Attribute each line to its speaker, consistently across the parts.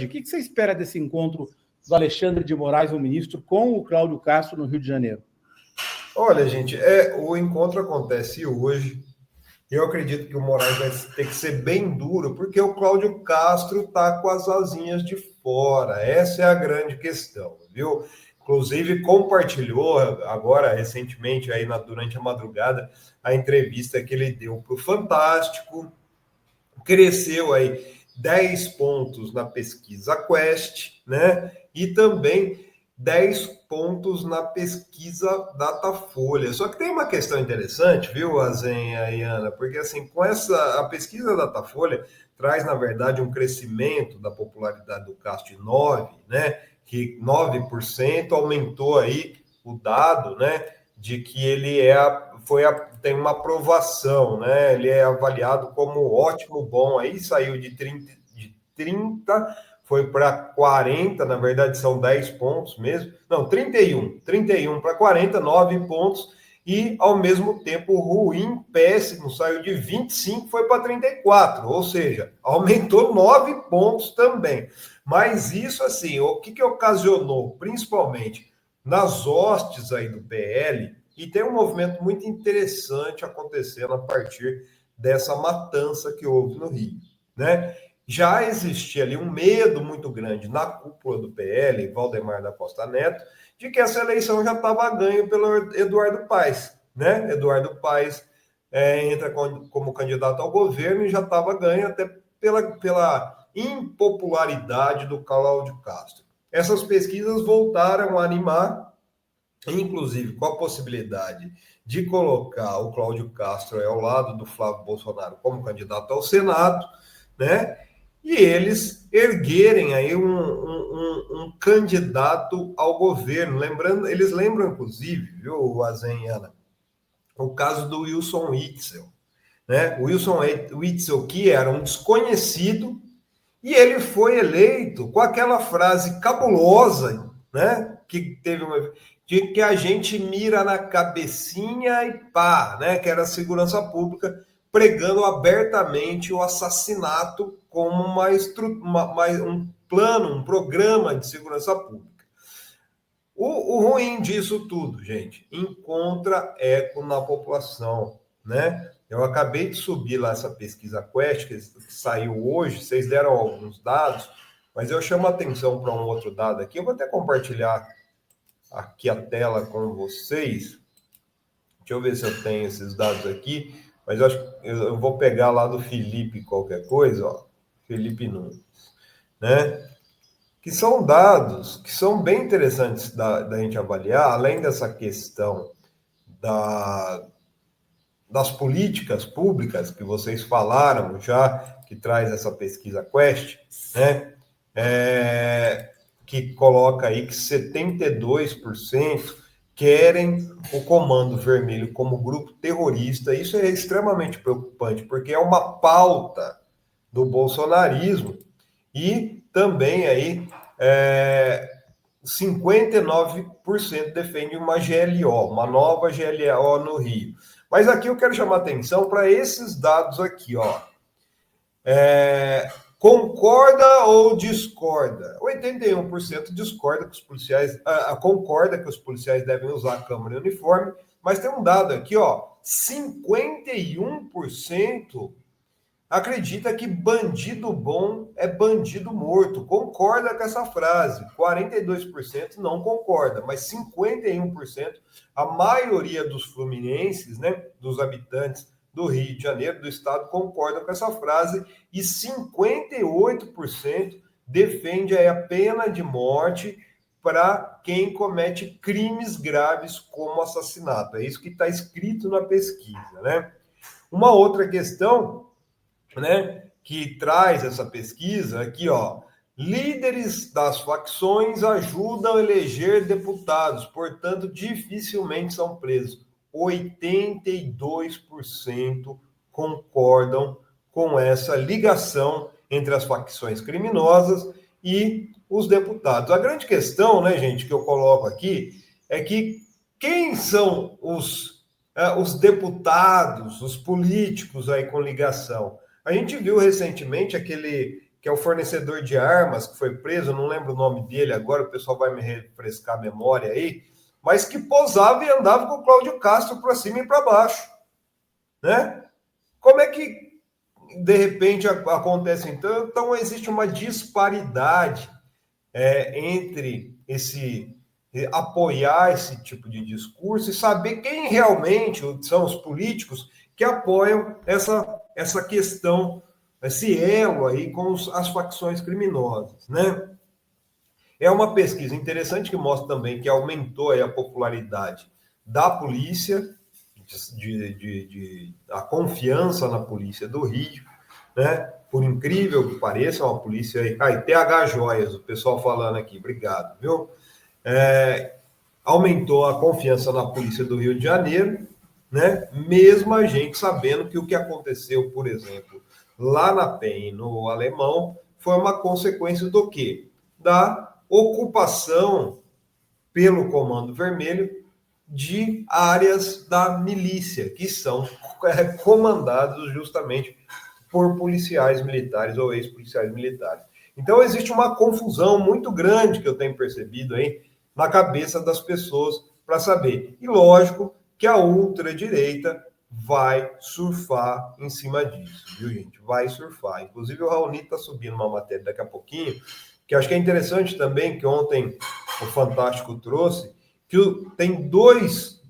Speaker 1: O que você espera desse encontro do Alexandre de Moraes, o ministro, com o Cláudio Castro no Rio de Janeiro?
Speaker 2: Olha, gente, o encontro acontece hoje. Eu acredito que o Moraes vai ter que ser bem duro, porque o Cláudio Castro está com as asinhas de fora. Essa é a grande questão, viu? Inclusive, compartilhou agora, recentemente, aí durante a madrugada, a entrevista que ele deu para o Fantástico. Cresceu aí 10 pontos na pesquisa Quest, né? E também 10 pontos na pesquisa Datafolha. Só que tem uma questão interessante, viu, Azenha e Ana? Porque, assim, a pesquisa Datafolha traz, na verdade, um crescimento da popularidade do Castro de 9, né? Que 9% aumentou aí o dado, né? De que ele tem uma aprovação, né? Ele é avaliado como ótimo, bom. Aí saiu de 30 foi para 40, na verdade são 10 pontos mesmo. Não, 31 para 40, 9 pontos. E, ao mesmo tempo, ruim, péssimo, saiu de 25, foi para 34. Ou seja, aumentou 9 pontos também. Mas isso, assim, o que ocasionou, principalmente nas hostes aí do PL, e tem um movimento muito interessante acontecendo a partir dessa matança que houve no Rio, né? Já existia ali um medo muito grande na cúpula do PL, Valdemar da Costa Neto, de que essa eleição já estava ganha pelo Eduardo Paes, né? Eduardo Paes entra como candidato ao governo e já estava ganho até pela impopularidade do Cláudio Castro. Essas pesquisas voltaram a animar, inclusive com a possibilidade de colocar o Cláudio Castro ao lado do Flávio Bolsonaro como candidato ao Senado, né? E eles erguerem aí um candidato ao governo. Eles lembram, inclusive, viu, Azen e Ana, o caso do Wilson Witzel, né? O Wilson Witzel, que era um desconhecido, e ele foi eleito com aquela frase cabulosa, né? Que teve de que a gente mira na cabecinha e pá, né? Que era a segurança pública, pregando abertamente o assassinato como um plano, um programa de segurança pública. O ruim disso tudo, gente, encontra eco na população, né? Eu acabei de subir lá essa pesquisa Quest, que saiu hoje, vocês deram alguns dados, mas eu chamo a atenção para um outro dado aqui. Eu vou até compartilhar aqui a tela com vocês. Deixa eu ver se eu tenho esses dados aqui, mas eu acho que eu vou pegar lá do Felipe qualquer coisa, ó, Felipe Nunes, né? Que são dados que são bem interessantes da gente avaliar, além dessa questão das políticas públicas que vocês falaram já, que traz essa pesquisa Quest, né? Que coloca aí que 72% querem o Comando Vermelho como grupo terrorista. Isso é extremamente preocupante, porque é uma pauta do bolsonarismo e também aí 59% defende uma GLO, uma nova GLO no Rio. Mas aqui eu quero chamar atenção para esses dados aqui, ó. Concorda ou discorda? 81% discorda que os policiais, concorda que os policiais devem usar a câmera e uniforme, mas tem um dado aqui, ó, 51% acredita que bandido bom é bandido morto. Concorda com essa frase. 42% não concorda, mas 51%, a maioria dos fluminenses, né, dos habitantes do Rio de Janeiro, do estado, concordam com essa frase, e 58% defende a pena de morte para quem comete crimes graves como assassinato. É isso que está escrito na pesquisa, né? Uma outra questão, né, que traz essa pesquisa aqui, ó. Líderes das facções ajudam a eleger deputados, portanto, dificilmente são presos. 82% concordam com essa ligação entre as facções criminosas e os deputados. A grande questão, né, gente, que eu coloco aqui é que quem são os deputados, os políticos aí com ligação? A gente viu recentemente aquele que é o fornecedor de armas, que foi preso, eu não lembro o nome dele agora, o pessoal vai me refrescar a memória aí, mas que posava e andava com o Cláudio Castro para cima e para baixo, né? Como é que, de repente, acontece então? Então, existe uma disparidade entre apoiar esse tipo de discurso e saber quem realmente são os políticos que apoiam essa questão, esse elo aí com as facções criminosas, né? É uma pesquisa interessante que mostra também que aumentou aí a popularidade da polícia, a confiança na polícia do Rio, né? Por incrível que pareça, é uma polícia aí. Aí, TH Joias, o pessoal falando aqui, obrigado, viu? Aumentou a confiança na polícia do Rio de Janeiro, né? Mesmo a gente sabendo que o que aconteceu, por exemplo, lá na PEN, no Alemão, foi uma consequência do quê? Da ocupação pelo Comando Vermelho de áreas da milícia, que são comandados justamente por policiais militares ou ex-policiais militares. Então, existe uma confusão muito grande que eu tenho percebido aí na cabeça das pessoas para saber. E lógico que a ultradireita vai surfar em cima disso, viu, gente? Vai surfar. Inclusive, o Raoni está subindo uma matéria daqui a pouquinho, que eu acho que é interessante também, que ontem o Fantástico trouxe, que tem dois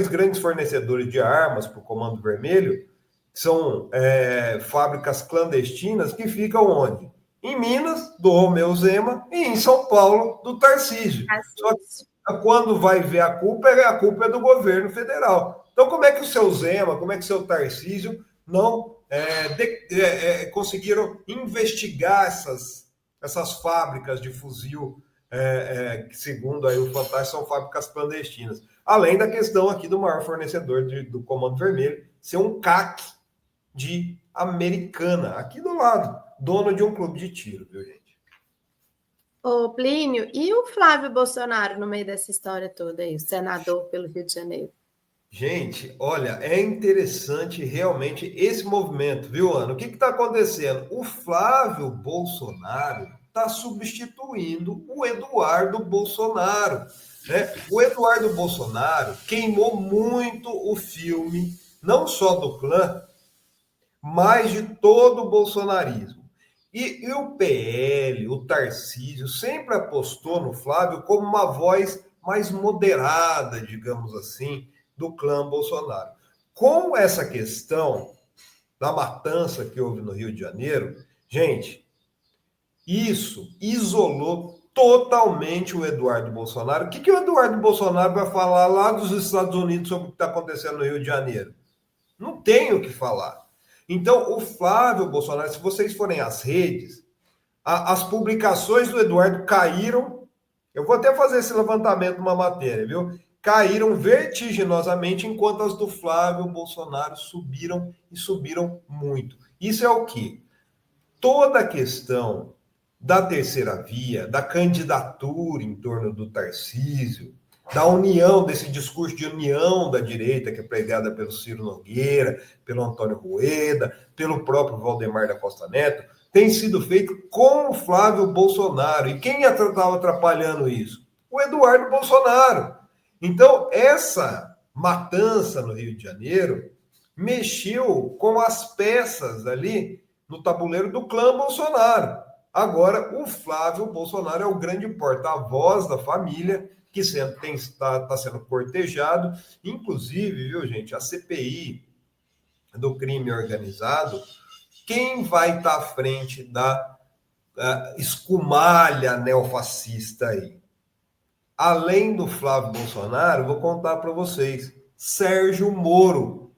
Speaker 2: grandes fornecedores de armas para o Comando Vermelho, que são fábricas clandestinas que ficam onde? Em Minas, do Romeu Zema, e em São Paulo, do Tarcísio. Só que quando vai ver a culpa é do governo federal. Então, como é que o seu Zema, como é que o seu Tarcísio não conseguiram investigar essas fábricas de fuzil, que segundo aí o Fantástico são fábricas clandestinas? Além da questão aqui do maior fornecedor do Comando Vermelho ser um CAC de Americana, aqui do lado, dono de um clube de tiro, viu, gente?
Speaker 3: Ô, Plínio, e o Flávio Bolsonaro no meio dessa história toda aí, o senador pelo Rio de Janeiro?
Speaker 2: Gente, olha, é interessante realmente esse movimento, viu, Ana? O que está acontecendo? O Flávio Bolsonaro está substituindo o Eduardo Bolsonaro, né? O Eduardo Bolsonaro queimou muito o filme, não só do clã, mas de todo o bolsonarismo. E o PL, o Tarcísio, sempre apostou no Flávio como uma voz mais moderada, digamos assim, do clã Bolsonaro. Com essa questão da matança que houve no Rio de Janeiro, gente, isso isolou totalmente o Eduardo Bolsonaro. O que o Eduardo Bolsonaro vai falar lá dos Estados Unidos sobre o que está acontecendo no Rio de Janeiro? Não tem o que falar. Então, o Flávio Bolsonaro, se vocês forem às redes, as publicações do Eduardo caíram. Eu vou até fazer esse levantamento numa matéria, viu? Caíram vertiginosamente, enquanto as do Flávio Bolsonaro subiram e subiram muito. Isso é o quê? Toda a questão da terceira via, da candidatura em torno do Tarcísio, da união, desse discurso de união da direita, que é pregada pelo Ciro Nogueira, pelo Antônio Rueda, pelo próprio Valdemar da Costa Neto, tem sido feito com o Flávio Bolsonaro. E quem estava atrapalhando isso? O Eduardo Bolsonaro. Então, essa matança no Rio de Janeiro mexeu com as peças ali no tabuleiro do clã Bolsonaro. Agora, o Flávio Bolsonaro é o grande porta-voz da família, que está sendo cortejado. Inclusive, viu, gente, a CPI do crime organizado, quem vai estar à frente da escumalha neofascista aí? Além do Flávio Bolsonaro, vou contar para vocês, Sérgio Moro.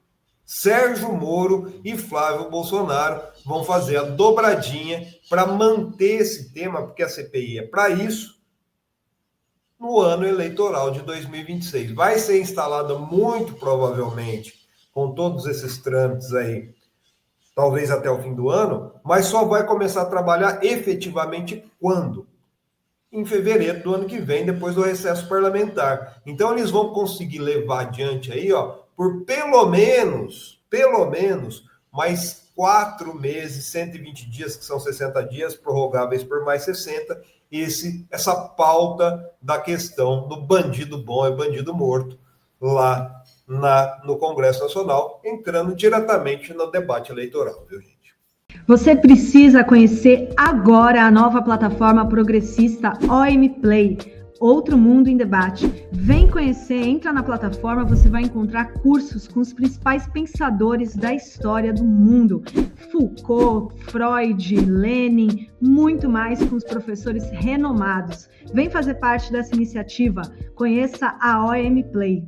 Speaker 2: Sérgio Moro e Flávio Bolsonaro vão fazer a dobradinha para manter esse tema, porque a CPI é para isso, no ano eleitoral de 2026. Vai ser instalada muito provavelmente, com todos esses trâmites aí, talvez até o fim do ano, mas só vai começar a trabalhar efetivamente quando? Em fevereiro do ano que vem, depois do recesso parlamentar. Então, eles vão conseguir levar adiante aí, ó, por pelo menos, mais 4 meses, 120 dias, que são 60 dias, prorrogáveis por mais 60, essa pauta da questão do bandido bom e bandido morto lá no Congresso Nacional, entrando diretamente no debate eleitoral, viu, gente?
Speaker 4: Você precisa conhecer agora a nova plataforma progressista OM Play, Outro Mundo em Debate. Vem conhecer, entra na plataforma, você vai encontrar cursos com os principais pensadores da história do mundo. Foucault, Freud, Lenin, muito mais com os professores renomados. Vem fazer parte dessa iniciativa, conheça a OM Play.